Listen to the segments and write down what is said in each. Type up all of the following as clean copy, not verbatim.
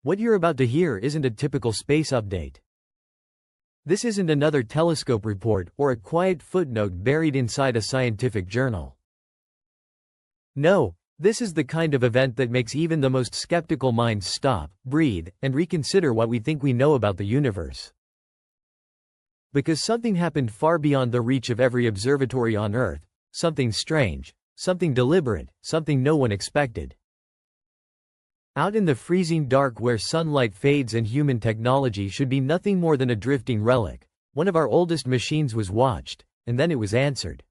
What you're about to hear isn't a typical space update. This isn't another telescope report or a quiet footnote buried inside a scientific journal. No, this is the kind of event that makes even the most skeptical minds stop, breathe, and reconsider what we think we know about the universe. Because something happened far beyond the reach of every observatory on Earth, something strange, something deliberate, something no one expected. Out in the freezing dark where sunlight fades and human technology should be nothing more than a drifting relic, one of our oldest machines was watched, and then it was answered.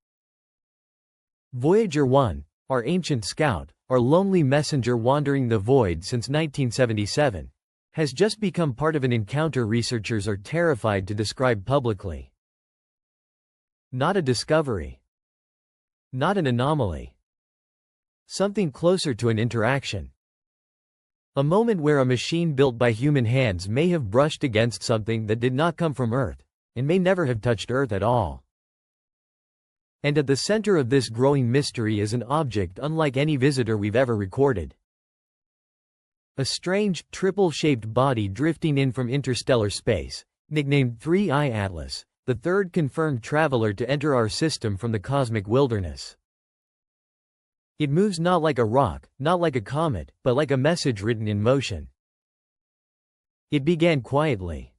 Voyager 1, our ancient scout, our lonely messenger wandering the void since 1977, has just become part of an encounter researchers are terrified to describe publicly. Not a discovery. Not an anomaly. Something closer to an interaction. A moment where a machine built by human hands may have brushed against something that did not come from Earth, and may never have touched Earth at all. And at the center of this growing mystery is an object unlike any visitor we've ever recorded. A strange, triple-shaped body drifting in from interstellar space, nicknamed 3I Atlas, the third confirmed traveler to enter our system from the cosmic wilderness. It moves not like a rock, not like a comet, but like a message written in motion. It began quietly.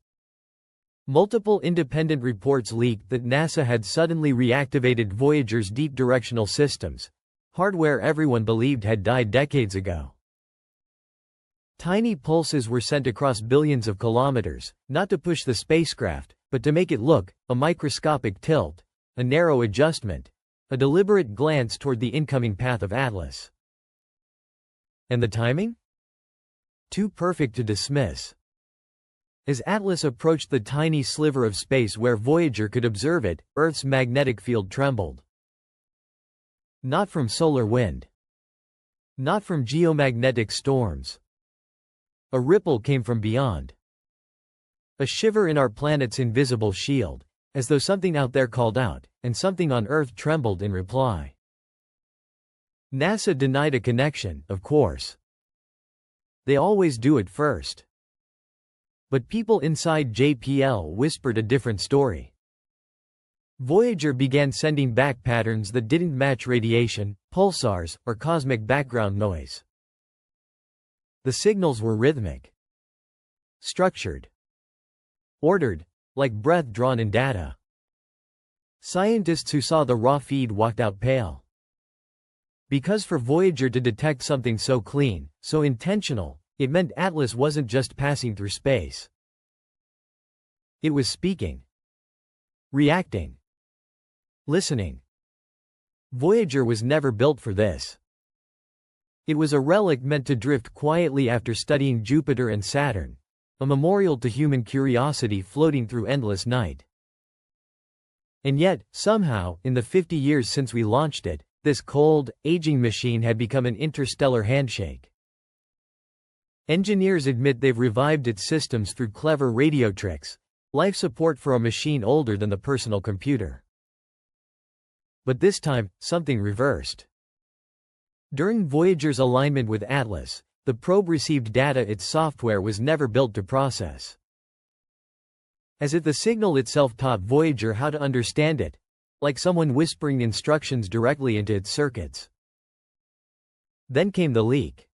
Multiple independent reports leaked that NASA had suddenly reactivated Voyager's deep directional systems, hardware everyone believed had died decades ago. Tiny pulses were sent across billions of kilometers, not to push the spacecraft, but to make it look, a microscopic tilt, a narrow adjustment, a deliberate glance toward the incoming path of Atlas. And the timing? Too perfect to dismiss. As Atlas approached the tiny sliver of space where Voyager could observe it, Earth's magnetic field trembled. Not from solar wind. Not from geomagnetic storms. A ripple came from beyond. A shiver in our planet's invisible shield, as though something out there called out, and something on Earth trembled in reply. NASA denied a connection, of course. They always do at first. But people inside JPL whispered a different story. Voyager began sending back patterns that didn't match radiation, pulsars, or cosmic background noise. The signals were rhythmic. Structured. Ordered, like breath drawn in data. Scientists who saw the raw feed walked out pale. Because for Voyager to detect something so clean, so intentional, it meant Atlas wasn't just passing through space. It was speaking. Reacting. Listening. Voyager was never built for this. It was a relic meant to drift quietly after studying Jupiter and Saturn, a memorial to human curiosity floating through endless night. And yet, somehow, in the 50 years since we launched it, this cold, aging machine had become an interstellar handshake. Engineers admit they've revived its systems through clever radio tricks, life support for a machine older than the personal computer. But this time, something reversed. During Voyager's alignment with Atlas, the probe received data its software was never built to process. As if the signal itself taught Voyager how to understand it, like someone whispering instructions directly into its circuits. Then came the leak.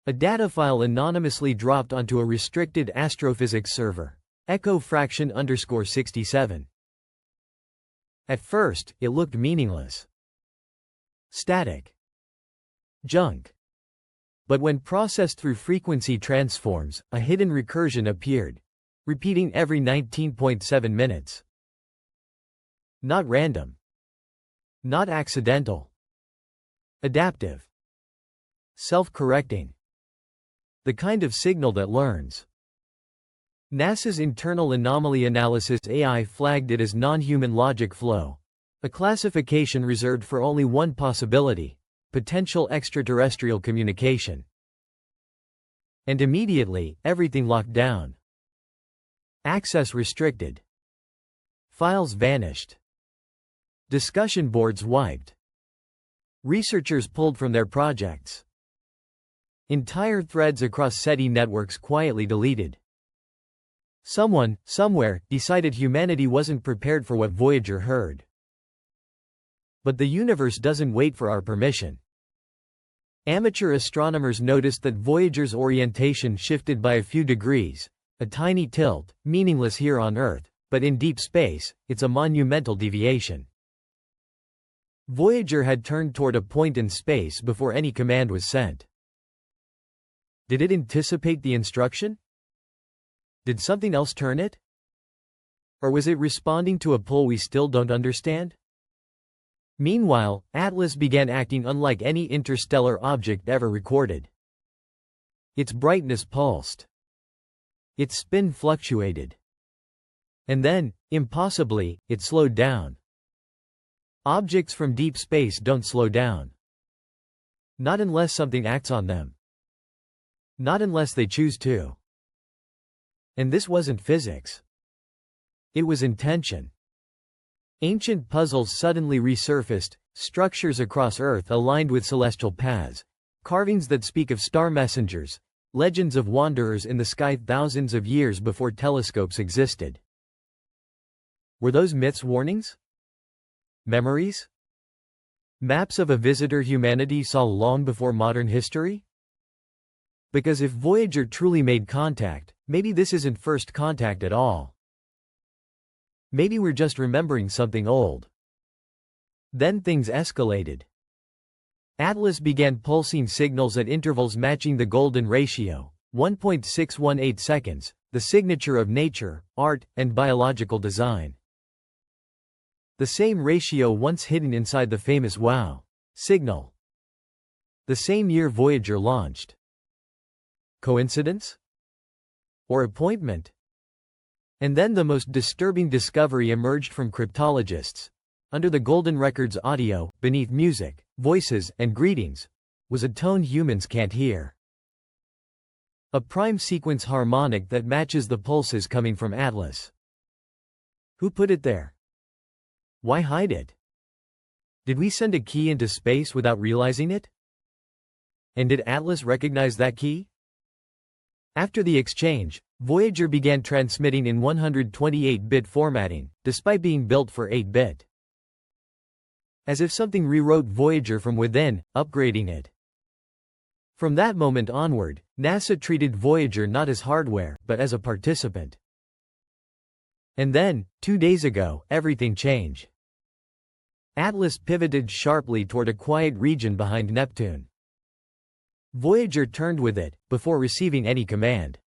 A data file anonymously dropped onto a restricted Astrophysics server, echo fraction _67. At first, it looked meaningless. Static. Junk. But when processed through frequency transforms, a hidden recursion appeared, repeating every 19.7 minutes. Not random. Not accidental. Adaptive. Self-correcting. The kind of signal that learns. NASA's internal anomaly analysis AI flagged it as non-human logic flow, a classification reserved for only one possibility: potential extraterrestrial communication. And immediately, everything locked down. Access restricted. Files vanished. Discussion boards wiped. Researchers pulled from their projects. Entire threads across SETI networks quietly deleted. Someone, somewhere, decided humanity wasn't prepared for what Voyager heard. But the universe doesn't wait for our permission. Amateur astronomers noticed that Voyager's orientation shifted by a few degrees, a tiny tilt, meaningless here on Earth, but in deep space, it's a monumental deviation. Voyager had turned toward a point in space before any command was sent. Did it anticipate the instruction? Did something else turn it? Or was it responding to a pull we still don't understand? Meanwhile, Atlas began acting unlike any interstellar object ever recorded. Its brightness pulsed. Its spin fluctuated. And then, impossibly, it slowed down. Objects from deep space don't slow down. Not unless something acts on them. Not unless they choose to. And this wasn't physics. It was intention. Ancient puzzles suddenly resurfaced, structures across Earth aligned with celestial paths, carvings that speak of star messengers, legends of wanderers in the sky thousands of years before telescopes existed. Were those myths warnings? Memories? Maps of a visitor humanity saw long before modern history? Because if Voyager truly made contact, maybe this isn't first contact at all. Maybe we're just remembering something old. Then things escalated. Atlas began pulsing signals at intervals matching the golden ratio, 1.618 seconds, the signature of nature, art, and biological design. The same ratio once hidden inside the famous WOW signal. The same year Voyager launched. Coincidence? Or appointment? And then the most disturbing discovery emerged from cryptologists. Under the golden record's audio, beneath music, voices, and greetings, was a tone humans can't hear. A prime sequence harmonic that matches the pulses coming from Atlas. Who put it there? Why hide it? Did we send a key into space without realizing it? And did Atlas recognize that key? After the exchange, Voyager began transmitting in 128-bit formatting, despite being built for 8-bit. As if something rewrote Voyager from within, upgrading it. From that moment onward, NASA treated Voyager not as hardware, but as a participant. And then, 2 days ago, everything changed. Atlas pivoted sharply toward a quiet region behind Neptune. Voyager turned with it, before receiving any command.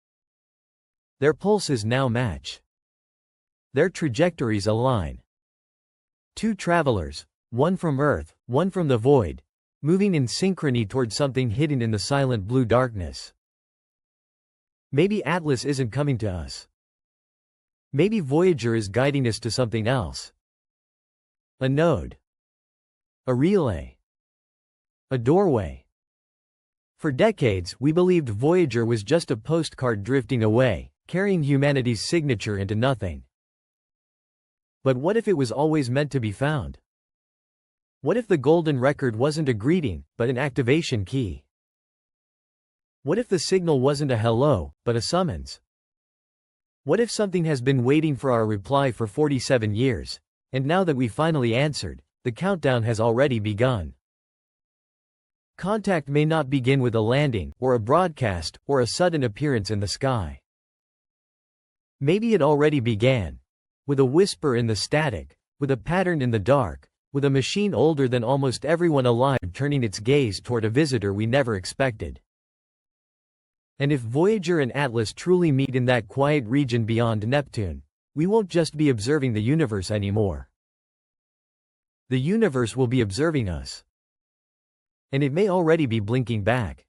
Their pulses now match. Their trajectories align. Two travelers, one from Earth, one from the void, moving in synchrony toward something hidden in the silent blue darkness. Maybe Atlas isn't coming to us. Maybe Voyager is guiding us to something else. A node. A relay. A doorway. For decades, we believed Voyager was just a postcard drifting away, carrying humanity's signature into nothing. But what if it was always meant to be found? What if the golden record wasn't a greeting, but an activation key? What if the signal wasn't a hello, but a summons? What if something has been waiting for our reply for 47 years, and now that we finally answered, the countdown has already begun? Contact may not begin with a landing, or a broadcast, or a sudden appearance in the sky. Maybe it already began. With a whisper in the static, with a pattern in the dark, with a machine older than almost everyone alive turning its gaze toward a visitor we never expected. And if Voyager and Atlas truly meet in that quiet region beyond Neptune, we won't just be observing the universe anymore. The universe will be observing us. And it may already be blinking back.